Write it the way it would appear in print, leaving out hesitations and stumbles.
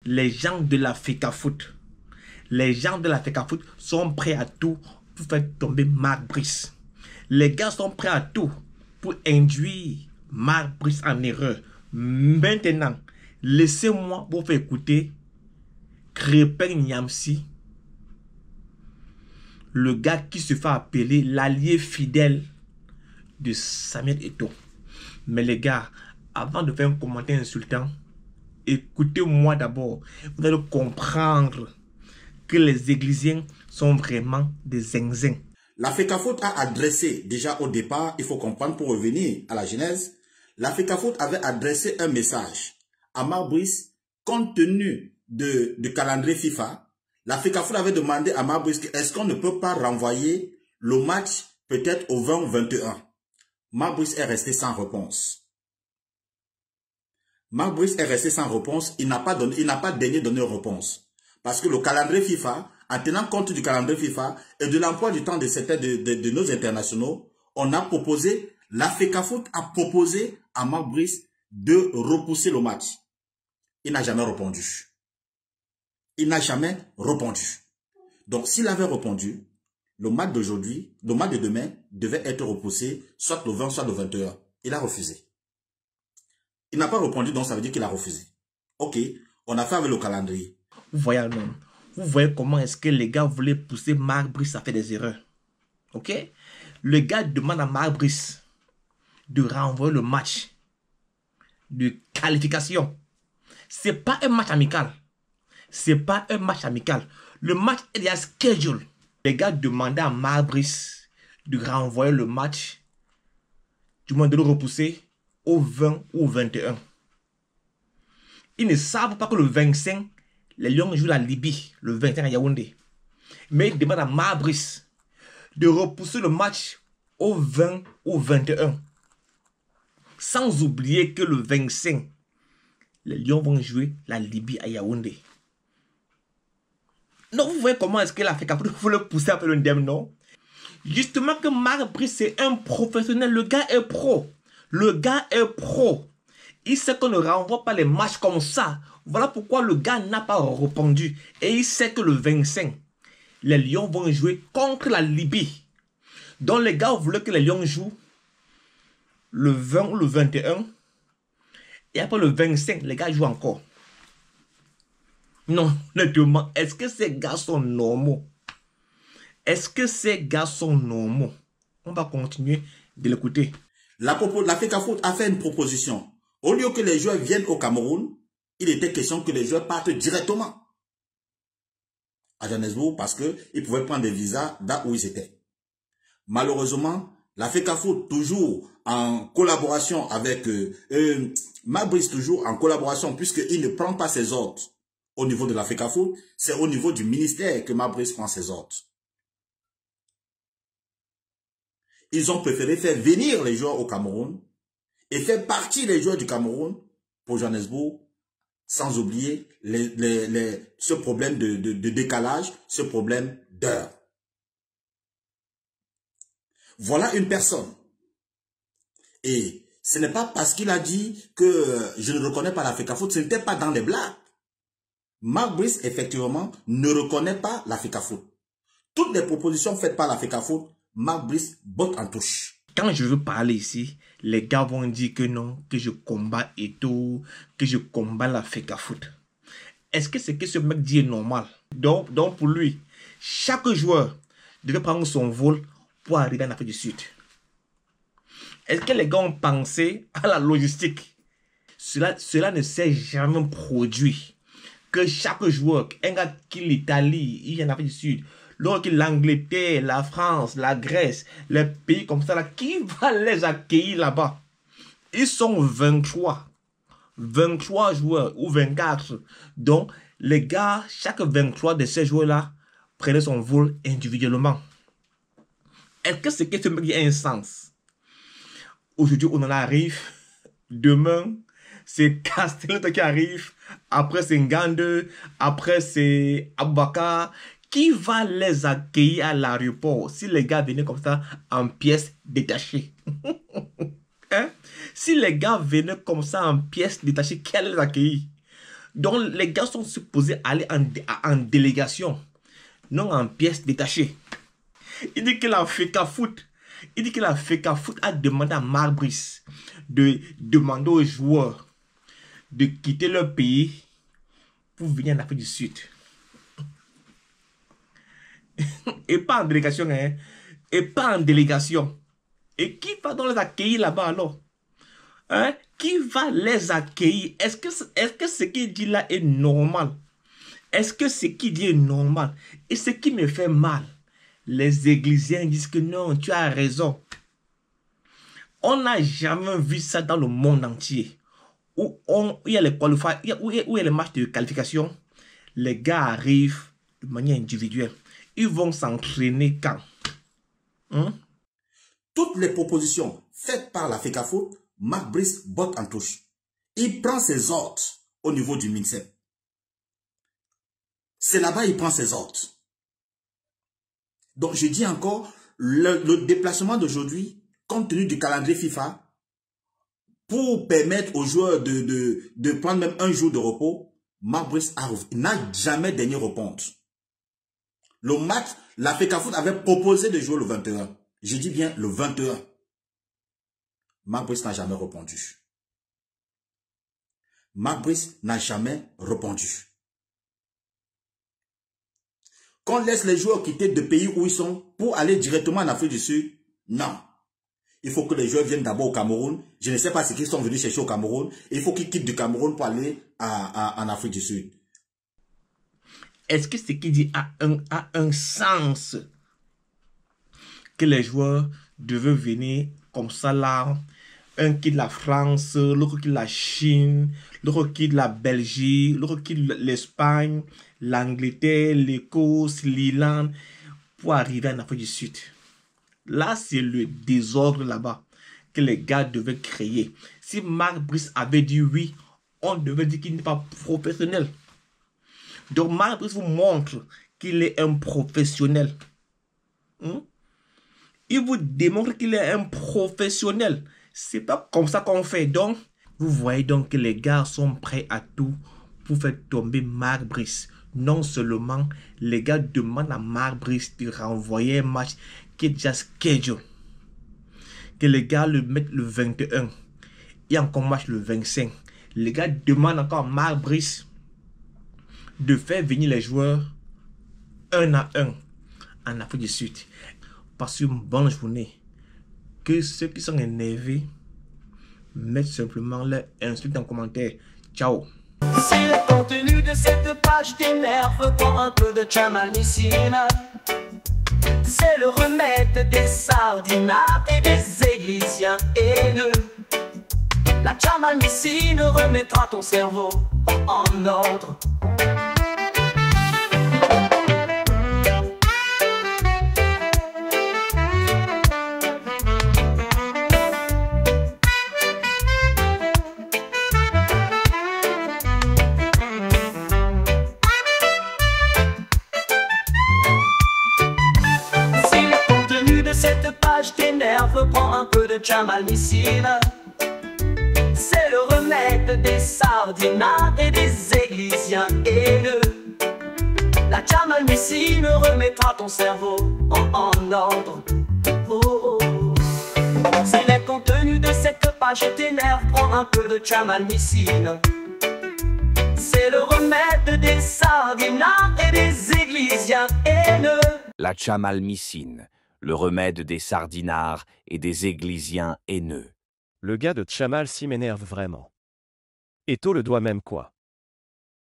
les gens de la FECAFOOT, les gens de la FECAFOOT sont prêts à tout pour faire tomber Marc Brice. Les gars sont prêts à tout pour induire Marc Brice en erreur. Maintenant, laissez-moi vous faire écouter Crépin Niamsi, le gars qui se fait appeler l'allié fidèle de Samuel Eto'o. Mais les gars, avant de faire un commentaire insultant, écoutez-moi d'abord. Vous allez comprendre que les Églisiens sont vraiment des zinzins. La FECAFOOT a adressé, déjà au départ, il faut comprendre pour revenir à la genèse, la FECAFOOT avait adressé un message à Marc Brice compte tenu du calendrier FIFA. La FECAFOOT avait demandé à Marc Brice est-ce qu'on ne peut pas renvoyer le match peut-être au 20 ou 21. Marc Brice est resté sans réponse. Marc Brice est resté sans réponse. Il n'a pas daigné donner une réponse. Parce que le calendrier FIFA, en tenant compte du calendrier FIFA et de l'emploi du temps de certains de nos internationaux, on a proposé, la FECAFOOT a proposé à Marc Brice de repousser le match. Il n'a jamais répondu. Il n'a jamais répondu. Donc, s'il avait répondu, le match d'aujourd'hui, le match de demain devait être repoussé soit le 20, soit le 21. Il a refusé. Il n'a pas répondu, donc ça veut dire qu'il a refusé. Ok, on a fait avec le calendrier. Vous voyez, non? Vous voyez comment est-ce que les gars voulaient pousser Marc Brice à faire des erreurs. Ok? Le gars demande à Marc Brice de renvoyer le match de qualification. C'est pas un match amical. C'est pas un match amical. Le match est déjà schedule. Les gars demandaient à Marc Brice de renvoyer le match, du moins de le repousser au 20 ou 21. Ils ne savent pas que le 25, les Lions jouent la Libye, le 21 à Yaoundé. Mais ils demandent à Marc Brice de repousser le match au 20 ou 21. Sans oublier que le 25, les Lions vont jouer la Libye à Yaoundé. Donc vous voyez comment est-ce que la FECAFOOT voulait pousser un peu le ndem, non? Justement que Marc Brice c'est un professionnel, le gars est pro. Le gars est pro. Il sait qu'on ne renvoie pas les matchs comme ça. Voilà pourquoi le gars n'a pas répondu. Et il sait que le 25, les Lions vont jouer contre la Libye. Donc les gars voulaient que les Lions jouent le 20 ou le 21. Et après le 25, les gars jouent encore. Non, honnêtement, est-ce que ces gars sont normaux? Est-ce que ces gars sont normaux? On va continuer de l'écouter. La FECAFOOT a fait une proposition. Au lieu que les joueurs viennent au Cameroun, il était question que les joueurs partent directement à Johannesburg parce qu'ils pouvaient prendre des visas là où ils étaient. Malheureusement, la FECAFOOT, toujours en collaboration avec Marc Brice, toujours en collaboration, puisqu'il ne prend pas ses ordres au niveau de la FECAFOOT, c'est au niveau du ministère que Marc Brice prend ses ordres. Ils ont préféré faire venir les joueurs au Cameroun et faire partir les joueurs du Cameroun pour Johannesburg, sans oublier ce problème de décalage, ce problème d'heure. Voilà une personne. Et ce n'est pas parce qu'il a dit que je ne reconnais pas la FECAFOOT, ce n'était pas dans les blagues. Marc Brice, effectivement, ne reconnaît pas la FECAFOOT. Toutes les propositions faites par la FECAFOOT, Marc Brice botte en touche. Quand je veux parler ici, les gars vont dire que non, que je combats Eto'o, que je combats la FECAFOOT. Est-ce que ce que ce mec dit est normal? Donc pour lui, chaque joueur devait prendre son vol pour arriver en Afrique du Sud. Est-ce que les gars ont pensé à la logistique? Cela ne s'est jamais produit. Que chaque joueur, un gars qui l'Italie, il est en Afrique du Sud, l'autre qui l'Angleterre, la France, la Grèce, les pays comme ça, là, qui va les accueillir là-bas? Ils sont 23 joueurs ou 24. Donc, les gars, chaque 23 de ces joueurs-là prenaient son vol individuellement. Est-ce que c'est que ce mec a un sens? Aujourd'hui, on en arrive. Demain, c'est Castelletto qui arrive. Après, c'est Ngande. Après, c'est Aboubakar. Qui va les accueillir à l'aéroport si les gars venaient comme ça en pièces détachées? Hein? Si les gars venaient comme ça en pièces détachées, qui allait les accueillir? Donc, les gars sont supposés aller en délégation, non en pièces détachées. Il dit que la FECAFOOT, a demandé à Marc Brice de demander aux joueurs de quitter leur pays pour venir en Afrique du Sud. Et pas en délégation, hein? Et pas en délégation. Et qui va donc les accueillir là-bas alors? Hein? Qui va les accueillir? Est-ce que ce qu'il dit là est normal? Est-ce que ce qu'il dit est normal? Et ce qui me fait mal, les églisiens disent que non, tu as raison. On n'a jamais vu ça dans le monde entier. Où il y a les qualifications, où il y a les matchs de qualification, les gars arrivent de manière individuelle. Ils vont s'entraîner quand? Hein? Toutes les propositions faites par la FECAFOOT, Marc Brice botte en touche. Il prend ses ordres au niveau du MINSEP. C'est là-bas il prend ses ordres. Donc je dis encore, le déplacement d'aujourd'hui, compte tenu du calendrier FIFA, pour permettre aux joueurs de prendre même un jour de repos, Marc Brice n'a jamais daigné répondre. Le match, la FECAFOOT avait proposé de jouer le 21. Je dis bien le 21. Marc Brice n'a jamais répondu. Marc Brice n'a jamais répondu. Qu'on laisse les joueurs quitter de pays où ils sont pour aller directement en Afrique du Sud, non. Il faut que les joueurs viennent d'abord au Cameroun. Je ne sais pas ce qu'ils sont venus chercher au Cameroun. Il faut qu'ils quittent du Cameroun pour aller en Afrique du Sud. Est-ce que ce qu'il dit a un sens? Que les joueurs devaient venir comme ça là. Un quitte la France, l'autre quitte la Chine, l'autre quitte la Belgique, l'autre quitte l'Espagne, l'Angleterre, l'Écosse, l'Irlande, pour arriver en Afrique du Sud. Là, c'est le désordre là-bas que les gars devaient créer. Si Marc Brice avait dit oui, on devait dire qu'il n'est pas professionnel. Donc Marc Brice vous montre qu'il est un professionnel. Il vous démontre qu'il est un professionnel. C'est pas comme ça qu'on fait. Donc, vous voyez donc que les gars sont prêts à tout pour faire tomber Marc Brice. Non seulement, les gars demandent à Marc Brice de renvoyer un match qui est déjà schedule. Que les gars le mettent le 21. Et encore match le 25. Les gars demandent encore à Marc Brice de faire venir les joueurs 1 à 1 en Afrique du Sud. Passez une bonne journée. Que ceux qui sont énervés mettent simplement leur insulte en commentaire. Ciao. Si le contenu de cette page t'énerve, prends un peu de chamalmycine. C'est le remède des sardinats et des églisiens haineux. La chamalmycine remettra ton cerveau en ordre. Prends un peu de chamalmycine. C'est le remède des sardinats et des églisiens haineux. La chamalmycine remettra ton cerveau en ordre. Oh, oh. Si les contenus de cette page t'énervent, prends un peu de chamalmycine. C'est le remède des sardinats et des églisiens haineux. La chamalmycine, le remède des sardinards et des églisiens haineux. Le gars de Chamal s'y m'énerve vraiment. Eto le doit même quoi.